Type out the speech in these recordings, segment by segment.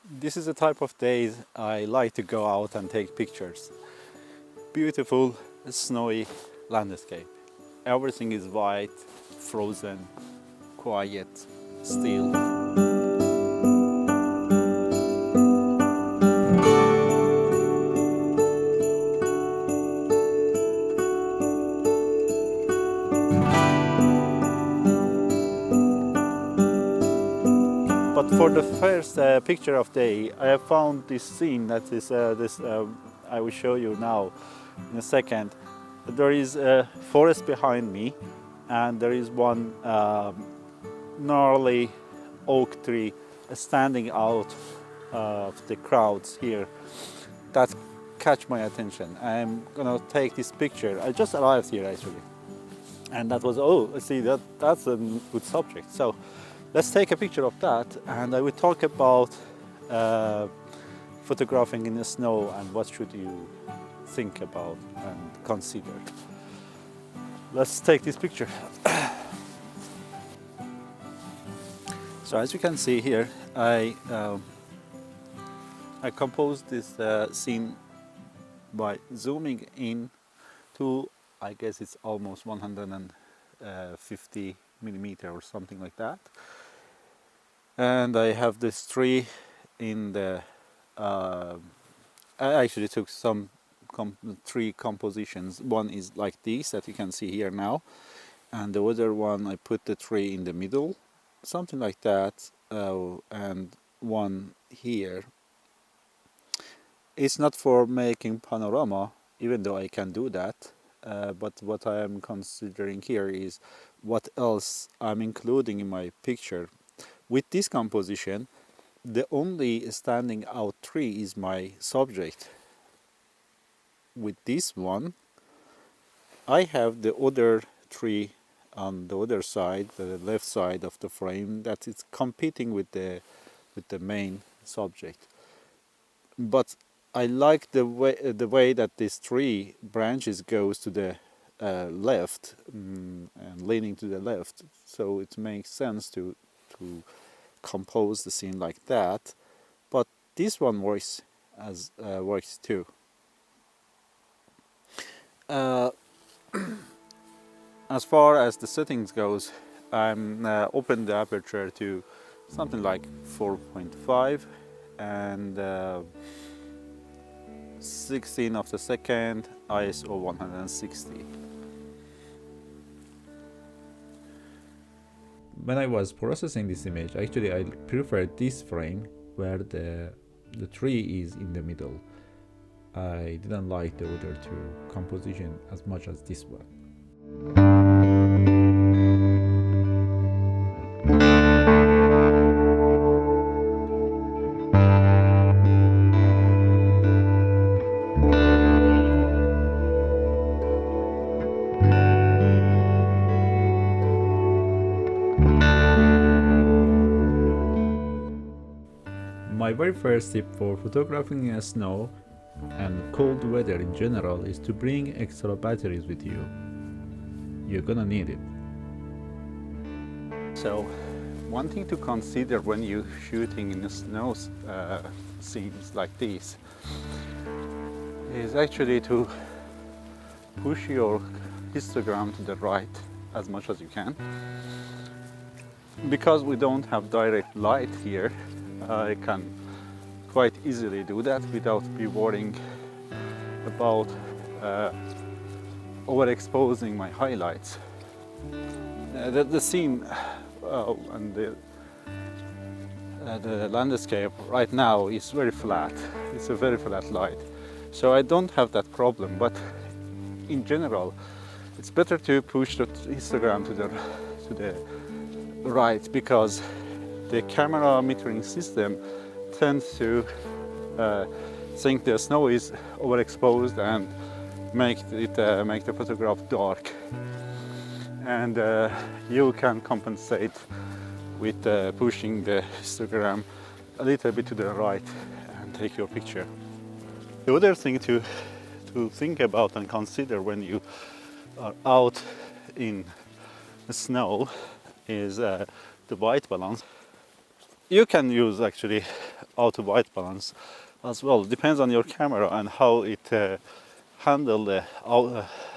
This is the type of days I like to go out and take pictures. Beautiful, snowy landscape. Everything is white, frozen, quiet, still. But for the first picture of day, I have found this scene that is I will show you now in a second. There is a forest behind me, and there is one gnarly oak tree standing out of the crowds here. That catch my attention. I'm gonna take this picture. I just arrived here actually, and that was see that's a good subject. So let's take a picture of that, and I will talk about photographing in the snow and what should you think about and consider. Let's take this picture. So as you can see here, I composed this scene by zooming in to, I guess it's almost 150 millimeter or something like that. And I have this tree in the, I actually took some tree compositions. One is like this that you can see here now, and the other one I put the tree in the middle, something like that, and one here. It's not for making panorama, even though I can do that, but what I am considering here is what else I'm including in my picture. With this composition, the only standing out tree is my subject. With this one, I have the other tree on the other side, the left side of the frame, that is competing with the main subject. But I like the way that this tree branches goes to the left and leaning to the left, so it makes sense to compose the scene like that. But this one works too. As far as the settings goes, I'm open the aperture to something like 4.5 and 16 of the second, ISO 160. When I was processing this image, actually I preferred this frame where the tree is in the middle. I didn't like the other two composition as much as this one. My very first tip for photographing in snow and cold weather in general is to bring extra batteries with you. You're gonna need it. So, one thing to consider when you're shooting in the snow scenes like this is actually to push your histogram to the right as much as you can. Because we don't have direct light here, I can quite easily do that without be worrying about overexposing my highlights. The scene and the landscape right now is very flat. It's a very flat light, so I don't have that problem. But in general, it's better to push the histogram to the right, because the camera metering system tends to think the snow is overexposed and make the photograph dark, and you can compensate with pushing the histogram a little bit to the right and take your picture. The other thing to think about and consider when you are out in the snow is the white balance. You can use actually auto white balance as well. Depends on your camera and how it handle the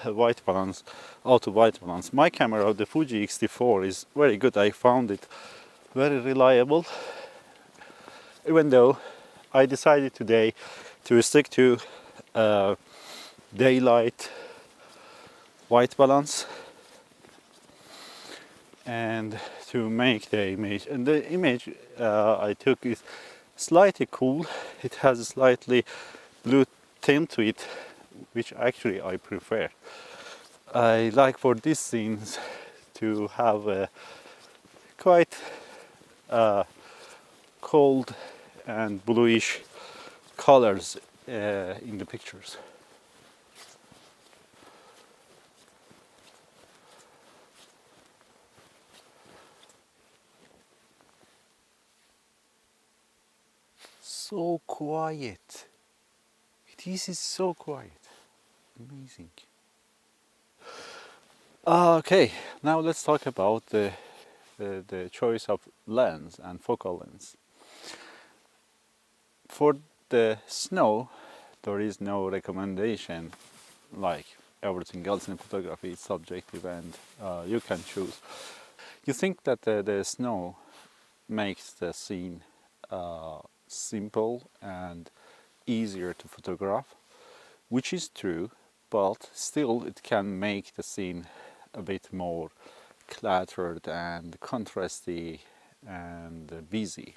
white balance, auto white balance. My camera, the Fuji X-T4, is very good. I found it very reliable, even though I decided today to stick to uh, daylight white balance and to make the image. And the image I took is slightly cool. It has a slightly blue tint to it, which actually I prefer. I like for these scenes to have a quite cold and bluish colors in the pictures. So quiet. This is so quiet. Amazing. Okay, now let's talk about the choice of lens and focal length. For the snow, there is no recommendation like everything else in photography. It's subjective and you can choose. You think that the snow makes the scene simple and easier to photograph, which is true, but still it can make the scene a bit more cluttered and contrasty and busy.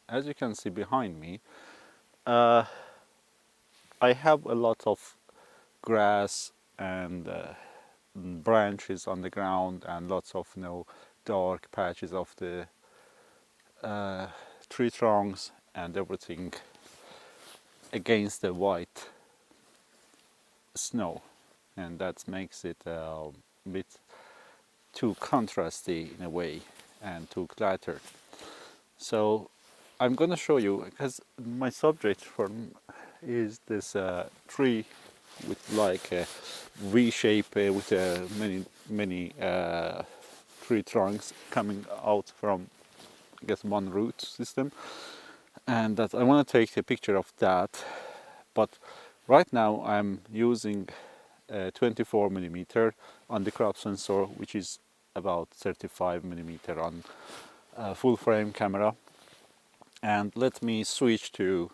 As you can see behind me, uh, I have a lot of grass and branches on the ground and lots of dark patches of the uh, tree trunks and everything against the white snow, and that makes it a bit too contrasty in a way and too cluttered. So I'm going to show you, because my subject is this tree with like a V shape with many tree trunks coming out from, I guess, one root system, and that I want to take a picture of that. But right now I'm using 24 millimeter on the crop sensor, which is about 35 millimeter on full frame camera. And let me switch to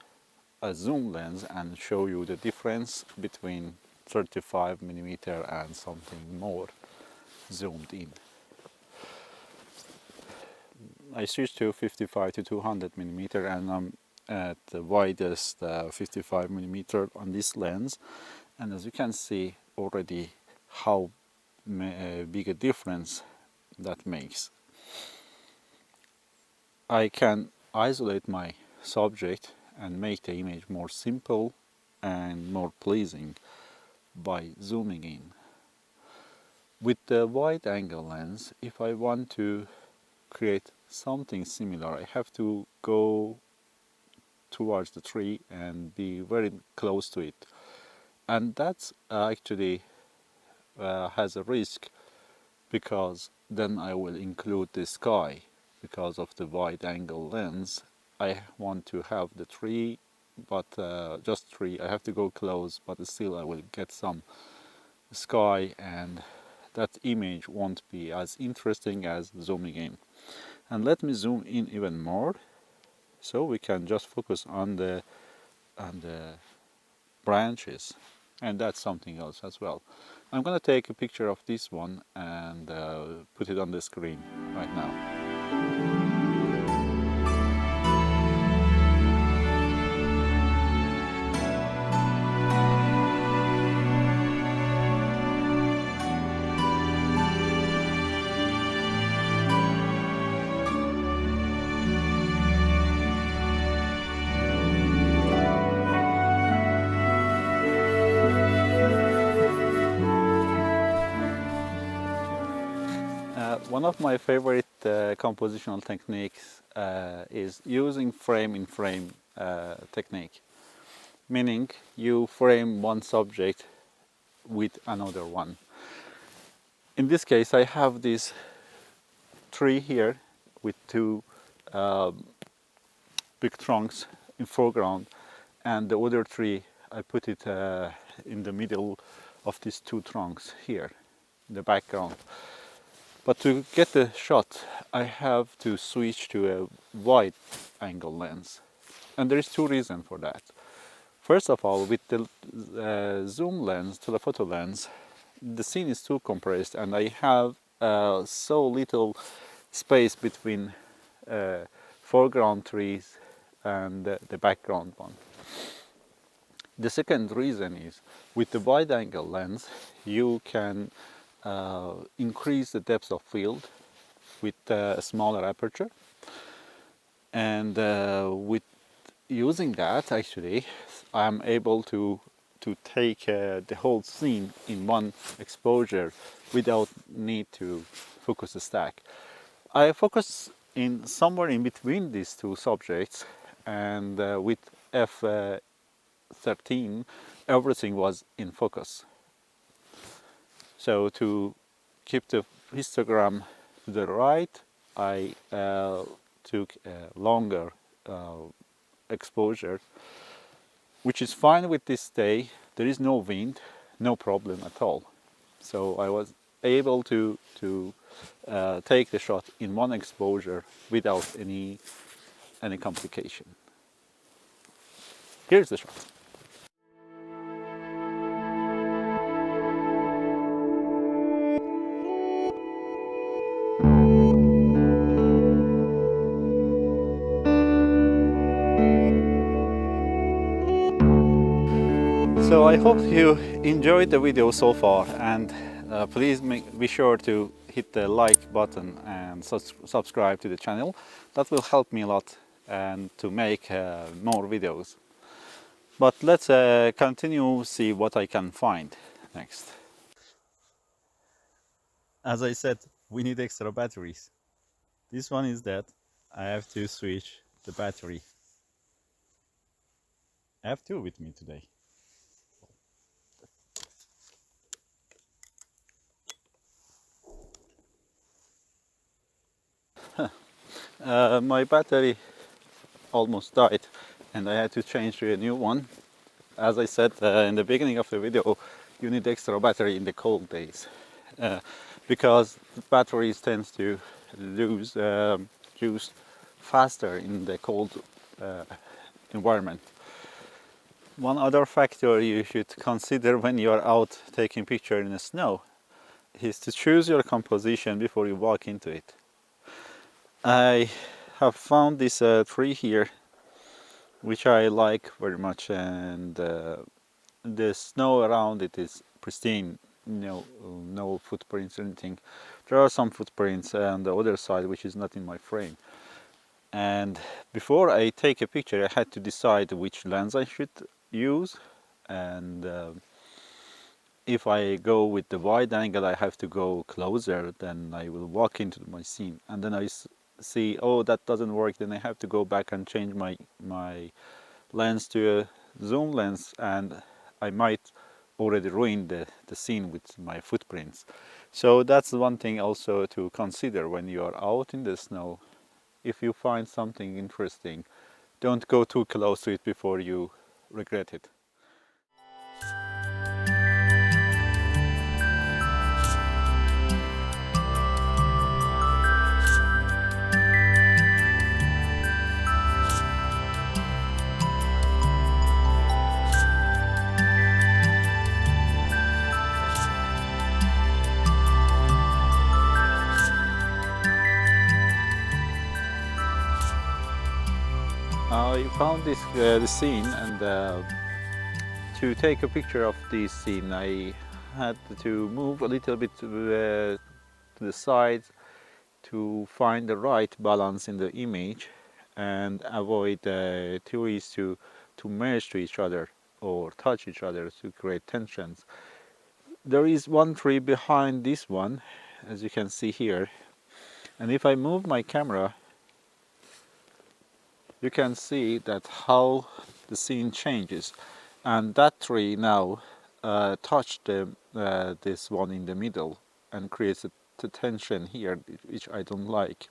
a zoom lens and show you the difference between 35 millimeter and something more zoomed in. I switched to 55 to 200 millimeter and I'm at the widest 55 millimeter on this lens, and as you can see already how big a difference that makes. I can isolate my subject and make the image more simple and more pleasing by zooming in. With the wide angle lens, if I want to create something similar, I have to go towards the tree and be very close to it. And that's actually has a risk, because then I will include the sky. Because of the wide angle lens, I want to have the tree, but just tree. I have to go close, but still I will get some sky, and that image won't be as interesting as zooming in. And let me zoom in even more, so we can just focus on the branches, and that's something else as well. I'm gonna take a picture of this one and put it on the screen right now. One of my favorite compositional techniques is using frame in frame technique, meaning you frame one subject with another one. In this case, I have this tree here with two big trunks in foreground, and the other tree I put it in the middle of these two trunks here in the background. But to get the shot, I have to switch to a wide angle lens, and there is two reasons for that. First of all, with the zoom lens, telephoto lens, the scene is too compressed, and I have so little space between foreground trees and the background one. The second reason is with the wide angle lens you can increase the depth of field with a smaller aperture, and with using that actually I'm able to take the whole scene in one exposure without need to focus the stack. I focus in somewhere in between these two subjects, and with f13 everything was in focus. So to keep the histogram to the right, I took a longer exposure, which is fine with this day. There is no wind, no problem at all. So I was able to take the shot in one exposure without any complication. Here's the shot. So I hope you enjoyed the video so far, and please be sure to hit the like button and subscribe to the channel. That will help me a lot and to make more videos. But let's continue see what I can find next. As I said, we need extra batteries. This one is dead. I have to switch the battery. I have two with me today. My battery almost died and I had to change to a new one. As I said in the beginning of the video, you need extra battery in the cold days because batteries tend to lose juice faster in the cold environment. One other factor you should consider when you are out taking pictures in the snow is to choose your composition before you walk into it. I have found this tree here which I like very much, and the snow around it is pristine, no footprints or anything. There are some footprints on the other side which is not in my frame, and before I take a picture I had to decide which lens I should use, and if I go with the wide angle I have to go closer, then I will walk into my scene, and then I see, oh, that doesn't work, then I have to go back and change my lens to a zoom lens, and I might already ruin the scene with my footprints. So that's one thing also to consider when you are out in the snow. If you find something interesting, don't go too close to it before you regret it. I found this scene, and to take a picture of this scene I had to move a little bit to the side to find the right balance in the image and avoid trees to merge to each other or touch each other to create tensions. There is one tree behind this one, as you can see here, and if I move my camera you can see that how the scene changes, and that tree now touched this one in the middle and creates a tension here which I don't like.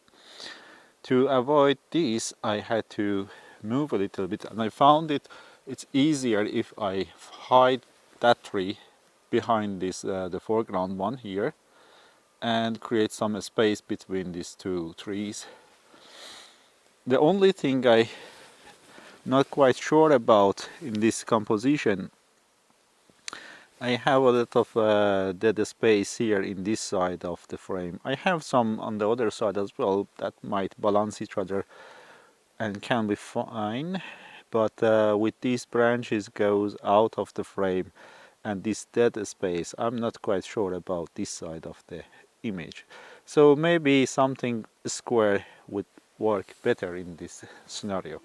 To avoid this, I had to move a little bit, and I found it's easier if I hide that tree behind this the foreground one here, and create some space between these two trees. The only thing I not quite sure about in this composition, I have a lot of dead space here in this side of the frame. I have some on the other side as well that might balance each other and can be fine, but with these branches goes out of the frame and this dead space, I'm not quite sure about this side of the image. So maybe something square would work better in this scenario.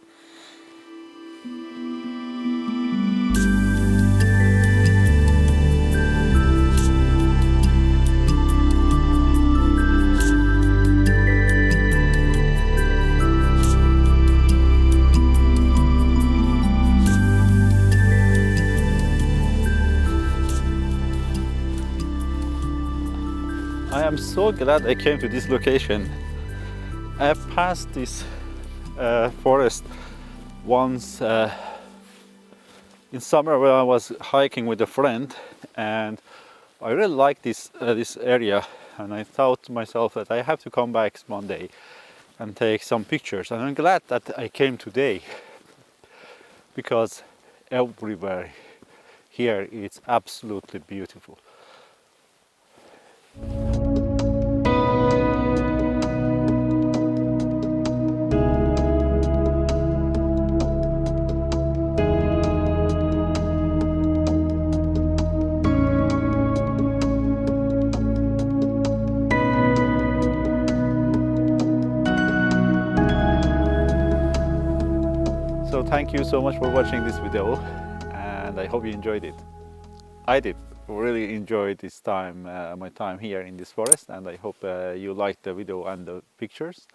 I am so glad I came to this location. I have passed this forest once in summer when I was hiking with a friend, and I really like this area, and I thought to myself that I have to come back one day and take some pictures, and I'm glad that I came today, because everywhere here it's absolutely beautiful. So thank you so much for watching this video, and I hope you enjoyed it. I did really enjoy this time, my time here in this forest, and I hope you liked the video and the pictures.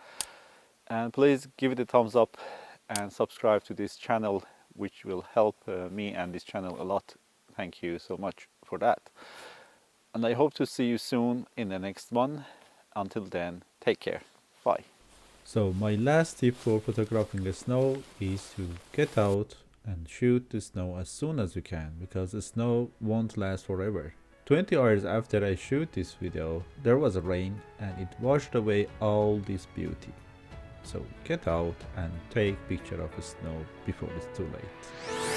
And please give it a thumbs up and subscribe to this channel, which will help me and this channel a lot. Thank you so much for that. And I hope to see you soon in the next one. Until then, take care. Bye. So my last tip for photographing the snow is to get out and shoot the snow as soon as you can, because the snow won't last forever. 20 hours after I shoot this video, there was a rain and it washed away all this beauty. So get out and take picture of the snow before it's too late.